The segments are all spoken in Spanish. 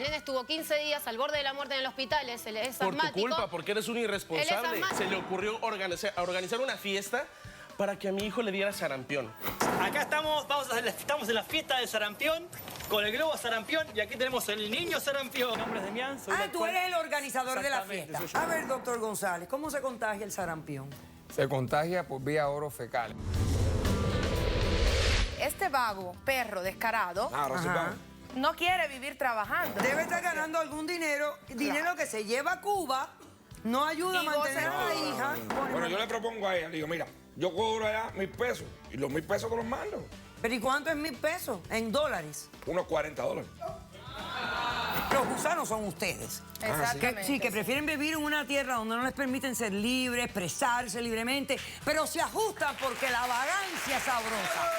El nene estuvo 15 días al borde de la muerte en el hospital. Él es Por tu asmático. culpa, porque eres un irresponsable. Se le ocurrió organizar una fiesta para que a mi hijo le diera sarampión. Acá estamos en la fiesta del sarampión, con el globo sarampión, y aquí tenemos el niño sarampión. Mi nombre es Demián, soy tú eres el organizador de la fiesta. A ver, doctor González, ¿cómo se contagia el sarampión? Se contagia por vía orofecal. Este vago, perro descarado, no quiere vivir trabajando. Debe estar ganando algún dinero que se lleva a Cuba, no ayuda a mantener a la hija. Bueno, yo le propongo a ella, digo, mira, yo cobro allá 1.000 pesos y los 1.000 pesos te los mando. ¿Pero y cuánto es 1.000 pesos? ¿En dólares? Unos $40. Los gusanos son ustedes. Exactamente. Que prefieren vivir en una tierra donde no les permiten ser libres, expresarse libremente, pero se ajustan porque la vagancia es sabrosa.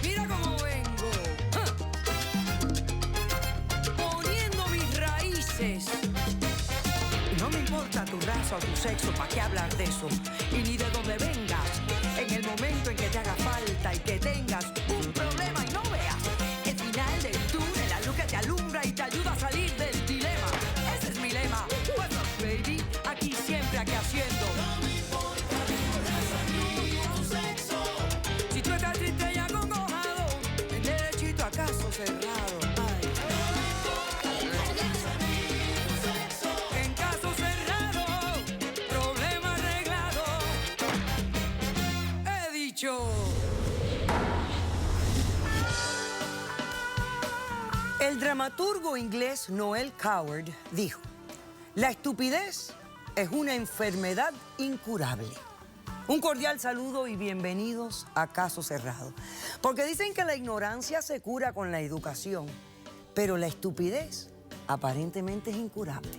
Mira cómo vengo. Poniendo mis raíces. No me importa tu raza o tu sexo, ¿para qué hablar de eso? Y ni de dónde vengas. En el momento en que te haga falta y que tengas un problema y no veas el final del túnel, la luz que te alumbra y te ayuda a salir del dilema. Ese es mi lema. What's up, baby? Aquí siempre, aquí haciendo. No me importa tu raza ni tu sexo. Si tú estás triste y acongojado, en derechito a caso cerrado. Ay. En caso cerrado, problema arreglado. He dicho. El dramaturgo inglés Noel Coward dijo: la estupidez es una enfermedad incurable. Un cordial saludo y bienvenidos a Caso Cerrado. Porque dicen que la ignorancia se cura con la educación, pero la estupidez aparentemente es incurable.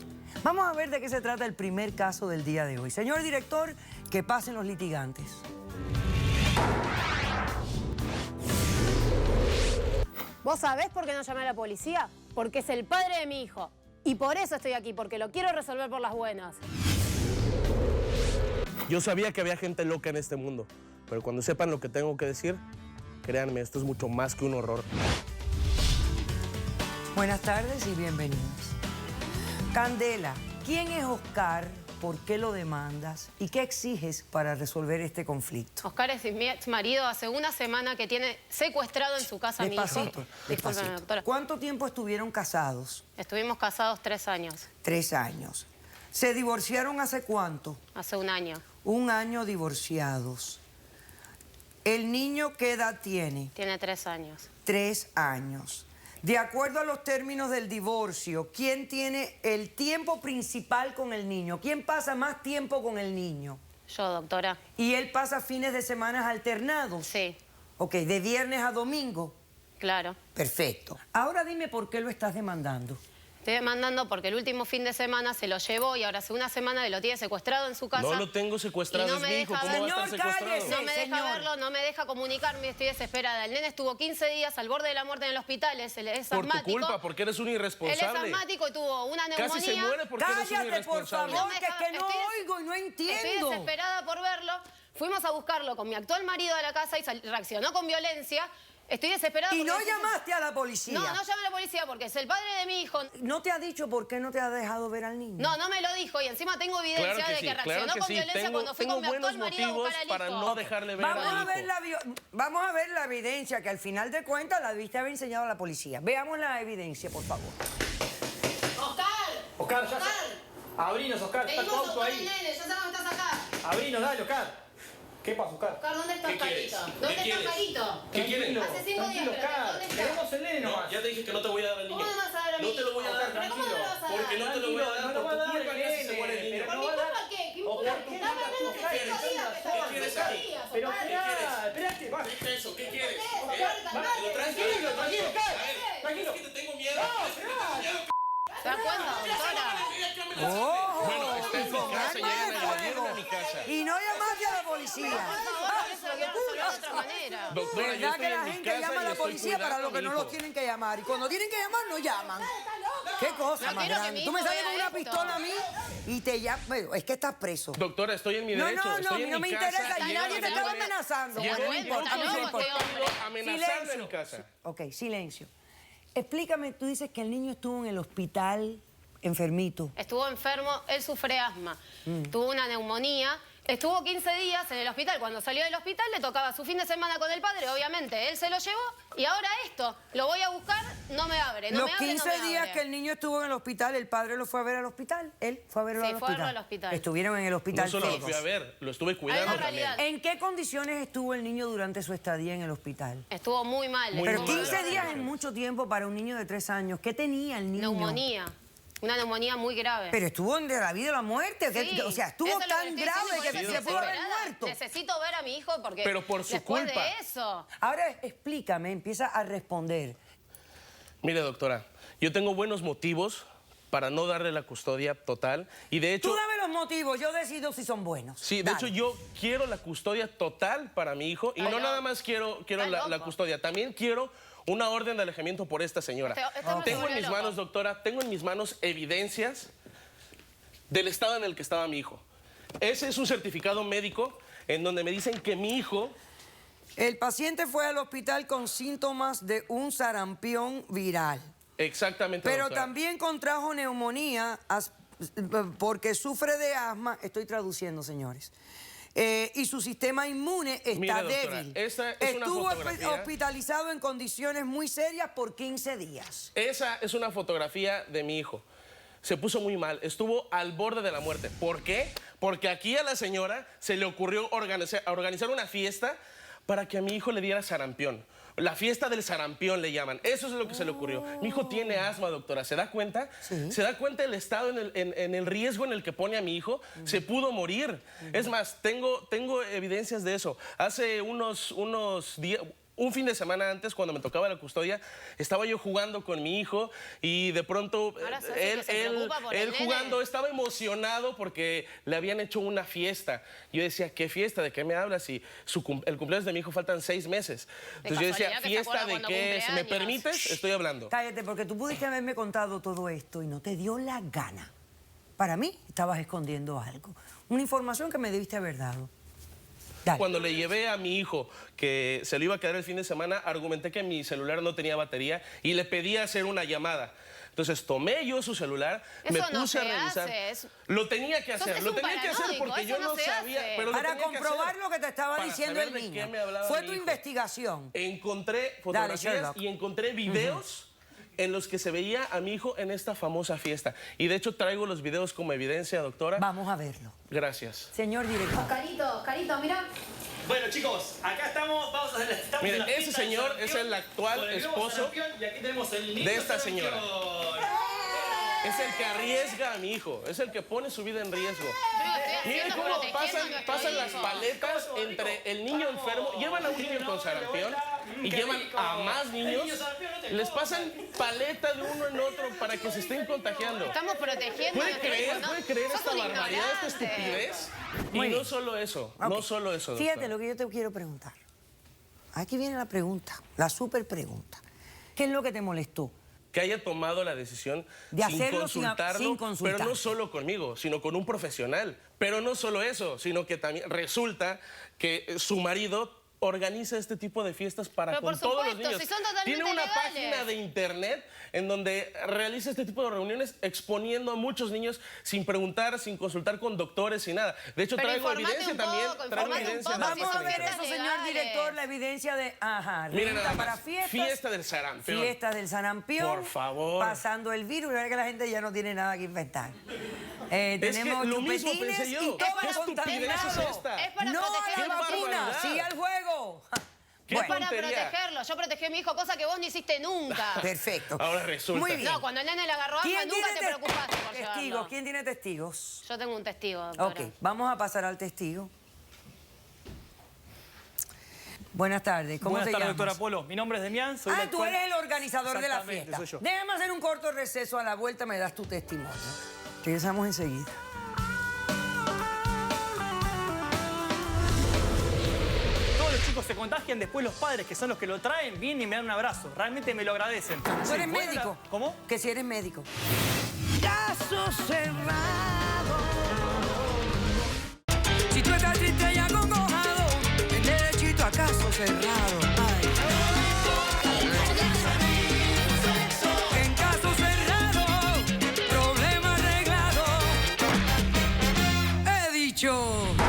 Vamos a ver de qué se trata el primer caso del día de hoy. Señor director, que pasen los litigantes. ¿Vos sabés por qué no llamé a la policía? Porque es el padre de mi hijo. Y por eso estoy aquí, porque lo quiero resolver por las buenas. Yo sabía que había gente loca en este mundo, pero cuando sepan lo que tengo que decir, créanme, esto es mucho más que un horror. Buenas tardes y bienvenidos. Candela, ¿quién es Oscar? ¿Por qué lo demandas? ¿Y qué exiges para resolver este conflicto? Oscar es mi ex marido, hace una semana que tiene secuestrado en su casa a mi hijo. Despacito, Discúlpeme, despacito. doctora. ¿Cuánto tiempo estuvieron casados? Estuvimos casados 3 años, 3 años. ¿Se divorciaron hace cuánto? hace un año. 1 año divorciados. ¿El niño qué edad tiene? Tiene 3 años. 3 años. De acuerdo a los términos del divorcio, ¿quién tiene el tiempo principal con el niño? ¿Quién pasa más tiempo con el niño? Yo, doctora. ¿Y él pasa fines de semana alternados? Sí, Ok, de viernes a domingo. claro. Perfecto. Ahora dime por qué lo estás demandando. Estoy demandando porque el último fin de semana se lo llevó y ahora hace una semana que lo tiene secuestrado en su casa. No lo tengo secuestrado, Y no es me mi hijo. deja ¿Cómo va a ver- estar Señor, secuestrado? cállese. No me deja señor. verlo, no me deja comunicarme, estoy desesperada. El nene estuvo 15 días al borde de la muerte en el hospital, él es Por tu asmático. culpa, porque eres un Él es irresponsable. asmático y tuvo una neumonía. Casi se muere porque eres un Cállate, por irresponsable. favor, No me que es que no estoy oigo y no Estoy entiendo. desesperada por verlo. Fuimos a buscarlo con mi actual marido a la casa y reaccionó con violencia. Estoy desesperada. Y porque no necesito- llamaste a la policía. No, no llamé a la policía porque es el padre de mi hijo. ¿No te ha dicho por qué no te ha dejado ver al niño? No, no me lo dijo y encima tengo evidencia Claro que de sí, que reaccionó claro que con sí. violencia cuando fui Tengo con mi actual buenos marido a motivos buscar al para hijo. no dejarle ver Vamos al a, ver hijo. vamos a ver la evidencia que al final de cuentas la debiste haber enseñado a la policía. Veamos la evidencia, por favor. ¡Oscar! Oscar, ya ¡Oscar! Abrinos, Oscar, está tu Venimos a auto buscar al ahí. nene, ya sabemos que estás acá. Abrinos, dale, Oscar. ¿Qué pasa, Oscar? Oscar, ¿dónde está ¿Qué quieres? Oscarito? ¿Dónde ¿Qué está quieres? Oscarito? ¿Qué quieres? Tranquilo, Hace 5 días tranquilo, que lo Oscar. ¿dónde está? Queremos el nene No, nomás. ya te dije que no te voy a dar al niño. ¿Cómo no me vas a dar a mí? No te lo voy a dar, ¿Pero cómo no me lo vas a dar? porque no te lo voy a dar Tranquilo, por no lo va a tu dar culpa, el casi se nene, muere el niño. pero ¿Por no mi va a dar- culpa qué? ¿Qué O culpa? por tu Dame culpa, al nene hace Oscar. 5 días que está ¿Qué quieres cinco ahí? días, Pero Oscar. espérate, va. ¿Qué es eso? ¿Qué quieres? Oscar, calmate. ¿Lo traes? Tranquilo, tranquilo, Oscar. A ver, Tranquilo. ¿es que te tengo miedo? No, ¿Es que te tengo miedo? ¿Se da cuenta, doctora? Bueno, está en mi casa, llegan a mi casa. Y no llamaste a la policía. Por favor, eso lo quiero resolver de otra manera. Doctora, yo ¿Verdad estoy que la en mi gente casa llama a y la estoy policía para cuidando lo a que mi no hijo. los tienen que llamar? Y cuando tienen que llamar, no llaman. ¿Qué cosa No más quiero que grande? mi Tú me hijo sales con vea una esto. pistola a mí y te llamas. Bueno, es que estás preso. Doctora, estoy en mi No, derecho. no, no, a estoy mí en no mi me casa interesa. y Y nadie llegan te a mi estaba casa. amenazando. Llegó Bueno, no el importa, a mí no me loco, importa. este hombre. Amenazarme en mi Silencio. casa. Ok, silencio. explícame, tú dices que el niño estuvo en el hospital enfermito. Estuvo enfermo, él sufre asma, tuvo una neumonía, estuvo 15 días en el hospital. Cuando salió del hospital le tocaba su fin de semana con el padre, obviamente. Él se lo llevó y ahora esto, lo voy a buscar, no me abre, no Los me abre, 15 no me días abre. que el niño estuvo en el hospital, el padre lo fue a ver al hospital. Él fue a verlo al Sí, fue a hospital. verlo al hospital. Estuvieron en el hospital. No solo lo todos. fui a ver, lo estuve Hay cuidando una también. realidad. ¿En qué condiciones estuvo el niño durante su estadía en el hospital? Estuvo muy mal. Pero estuvo 15 mal. días es mucho tiempo para un niño de 3 años. ¿Qué tenía el niño? Neumonía. Una neumonía muy grave. Pero estuvo de la vida o la muerte. Sí, O sea, estuvo eso es lo tan que estoy grave diciendo, que por eso se estoy pudo haber desesperada. muerto. Necesito ver a mi hijo porque Pero por su después culpa. de eso... Ahora explícame, empieza a responder. Mire, doctora, yo tengo buenos motivos para no darle la custodia total y de hecho... Tú dame los motivos, yo decido si son buenos. Sí, de Dale. hecho yo quiero la custodia total para mi hijo y Ay, no no. nada más quiero Estás la loco. custodia, también quiero una orden de alejamiento por esta señora. Este hombre se Tengo en volvió mis loco. manos, doctora, tengo en mis manos evidencias del estado en el que estaba mi hijo. Ese es un certificado médico en donde me dicen que mi hijo... El paciente fue al hospital con síntomas de un sarampión viral. Exactamente, Pero doctora. también contrajo neumonía porque sufre de asma. Estoy traduciendo, señores. Y su sistema inmune está Mire, doctora, débil. esta es una Estuvo fotografía. hospitalizado en condiciones muy serias por 15 días. Esa es una fotografía de mi hijo. Se puso muy mal, estuvo al borde de la muerte. ¿Por qué? Porque aquí a la señora se le ocurrió organizar una fiesta para que a mi hijo le diera sarampión. La fiesta del sarampión le llaman. Eso es lo que se le ocurrió. Mi hijo tiene asma, doctora. ¿Se da cuenta? Sí. ¿Se da cuenta el estado en el riesgo en el que pone a mi hijo? Se pudo morir. Es más, tengo evidencias de eso. Hace unos días... Un fin de semana antes, cuando me tocaba la custodia, estaba yo jugando con mi hijo y de pronto Ahora sos el que se preocupa por el él nene. jugando estaba emocionado porque le habían hecho una fiesta. Yo decía, ¿qué fiesta? ¿De qué me hablas? Y el cumpleaños de mi hijo faltan 6 meses. Entonces yo decía, casualidad que se ¿fiesta acuerda de cuando qué? cumple Si me años. permites, estoy hablando. Cállate, porque tú pudiste haberme contado todo esto y no te dio la gana. Para mí, estabas escondiendo algo. Una información que me debiste haber dado. Dale. Cuando le llevé a mi hijo que se lo iba a quedar el fin de semana, argumenté que mi celular no tenía batería y le pedí hacer una llamada. Entonces tomé yo su celular, me Eso no puse a se revisar. hace, Lo tenía que hacer, es lo un tenía que hacer paranoico, porque eso yo no no se sabía. hace. Pero lo Para tenía que comprobar hacer. lo que te estaba Para diciendo saber el de qué niño. me hablaba Fue mi tu hijo. investigación. Encontré fotografías Sherlock. y encontré videos en los que se veía a mi hijo en esta famosa fiesta. Y de hecho traigo los videos como evidencia, doctora. Vamos a verlo. Gracias. Señor director. Carito, mira. Bueno, chicos, acá estamos estamos Miren, en la ese fiesta del señor sarampión, es el actual con el globo esposo sarampión, y aquí tenemos el niño de esta sarampión. señora. Es el que arriesga a mi hijo, es el que pone su vida en riesgo. Miren cómo pasan las paletas entre el niño enfermo, llevan a un niño con sarampión y llevan a más niños, les pasan paleta de uno en otro para que se estén contagiando. Estamos protegiendo a ¿Puede nuestro hijo, ¿no? creer Sos esta un barbaridad, esta ignorante. estupidez? Muy Y bien. no solo eso, Ok. no solo eso, Fíjate doctora. lo que yo te quiero preguntar. Aquí viene la pregunta, la súper pregunta. ¿Qué es lo que te molestó? Que haya tomado la decisión De sin hacerlo sin consultarlo, consultar. pero no solo conmigo, sino con un profesional. Pero no solo eso, sino que también resulta que su marido organiza este tipo de fiestas para Pero con por todos los supuesto, niños. si son totalmente Tiene una legales. página de internet en donde realiza este tipo de reuniones exponiendo a muchos niños sin preguntar, sin consultar con doctores, sin nada. De hecho, Pero traigo informate evidencia un también. poco, Traigo informate un evidencia poco, de Vamos a ver fiestas eso, señor legales. director, la evidencia de... Ajá, Miren renta nada para más. fiestas. Fiesta del sarampión. Fiestas del sarampión. Por favor. Pasando el virus, la verdad que la gente ya no tiene nada que inventar. Es que Tenemos lo mismo chupetines pensé yo. y todo ¿Qué estupidez es contaminado. esta? Es para No a proteger la a nuestro hijo. vacuna, barbaridad. sí al juego. ¿Qué Bueno, Para tontería? protegerlo. Yo protegí a mi hijo, cosa que vos no hiciste nunca. perfecto. Ahora resulta. Muy bien. No, cuando el nene le agarró asma, nunca te preocupaste por testigos? llevarlo. ¿Quién tiene testigos? Yo tengo un testigo, doctora. Ok, vamos a pasar al testigo. Buenas tardes, ¿cómo Buenas te tardes, llamas? doctora Polo. Mi nombre es Demián, soy el Ah, tú actual- eres el organizador de la Exactamente, fiesta. soy yo. Déjame hacer un corto receso, a la vuelta me das tu testimonio. Regresamos enseguida. Todos los chicos se contagian, después los padres, que son los que lo traen, vienen y me dan un abrazo. Realmente me lo agradecen. ¿Tú Sí, eres bueno, médico? ¿Cómo? Que si eres médico. Caso cerrado. Si tú estás triste y acongojado, ven derechito a caso cerrado. Ay. hecho.